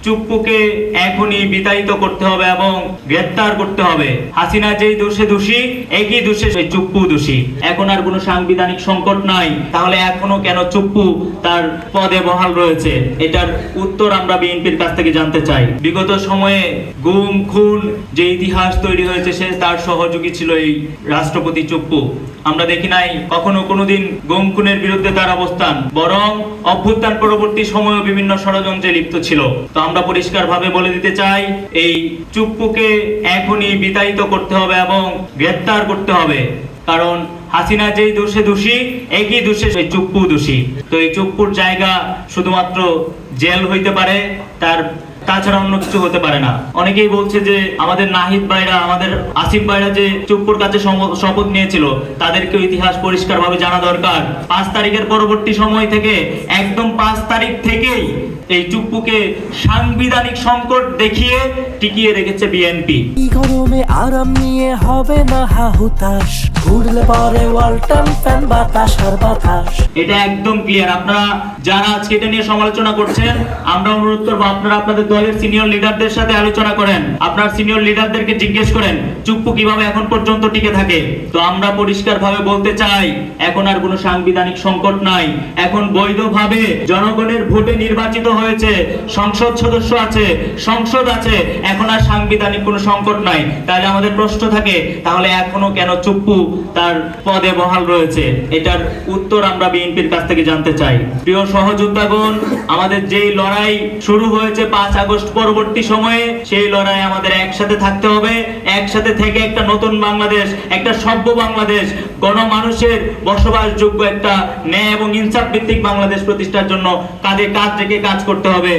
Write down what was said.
চুপ্পুকে এখনই বিতাড়িত করতে হবে এবং গ্রেফতার করতে হবে। হাসিনা যেই দোষে দোষী, একই দোষে সেই চুপ্পু দোষী। এখন আর কোনো সাংবিধানিক সংকট নাই, তাহলে এখনো কেন চুপ্পু তার পদে বহাল রয়েছে? এটার উত্তর আমরা বিএনপির কাছ থেকে জানতে চাই। বিগত সময়ে গুম খুন যে ইতিহাস তৈরি হয়েছে, সে তার সহযোগী ছিল এই রাষ্ট্রপতি চুপ্পু। আমরা দেখি নাই কখনো কোনোদিন গুম খুনের বিরুদ্ধে তার অবস্থান, বরং অভ্যুত্থান পরবর্তী সময়ে বিভিন্ন ষড়যন্ত্রে লিপ্ত ছিল। তো আমরা পরিষ্কারভাবে বলে দিতে চাই, এই চুপ্পুকে এখনই বিতাড়িত করতে হবে এবং গ্রেফতার করতে হবে। কারণ হাসিনা যেই দোষে দোষী, একই দোষে সেই চুপ্পু দোষী। তো এই চুপ্পুর জায়গা শুধুমাত্র জেল হইতে পারে, তাছাড়া অন্য কিছু হতে পারে না। অনেকেই বলছে যে আমাদের নাহিদ ভাইরা, আমাদের আসিফ ভাইরা যে চুপ্পুর কাছে শপথ নিয়েছিল, তাদেরকে ইতিহাস পরিষ্কার ভাবে জানা দরকার। 5 তারিখের পরবর্তী সময় থেকে একদম 5 তারিখ থেকেই এই চুপ্পুকে সাংবিধানিক সংকট দেখিয়ে টিকিয়ে রেখেছে বিএনপি। গরমে আরাম নিয়ে হবে না হাহুতাশ, ঘুরলে পরে ওয়ালটন ফ্যান বাতাস আর বাতাস। এটা একদম ক্লিয়ার। আপনারা যারা আজকে এটা নিয়ে সমালোচনা করছেন, আমরা অনুরোধ করবো আপনারা আপনাদের দলের সিনিয়র লিডারদের সাথে আলোচনা করেন, আপনার সিনিয়র লিডারদেরকে জিজ্ঞেস করেন চুপ্পু কিভাবে এখন পর্যন্ত টিকে থাকে। তো আমরা পরিষ্কার ভাবে বলতে চাই, এখন আর কোনো সাংবিধানিক সংকট নাই। এখন বৈধভাবে জনগণের ভোটে নির্বাচিত হয়েছে, সংসদ সদস্য আছে, সংসদ আছে, এখন আর সাংবিধানিক কোনো সংকট নাই। তাহলে আমাদের প্রশ্ন থাকে, তাহলে এখনো কেন চুপ্পু তার পদে বহাল রয়েছে? এটার উত্তর আমরা বিএনপির কাছ থেকে জানতে চাই। প্রিয় সহযোদ্ধাগণ, আমাদের যেই লড়াই শুরু হয়েছে 5 আগস্ট পরবর্তী সময়ে, সেই লড়াই আমাদের একসাথে থাকতে হবে। একসাথে থেকে একটা নতুন বাংলাদেশ, একটা সভ্য বাংলাদেশ, গণমানুষের বসবাসযোগ্য একটা ন্যায় এবং ইনসাফ ভিত্তিক বাংলাদেশ প্রতিষ্ঠার জন্য কাঁধে কাঁধ রেখে কাজ করতে হবে।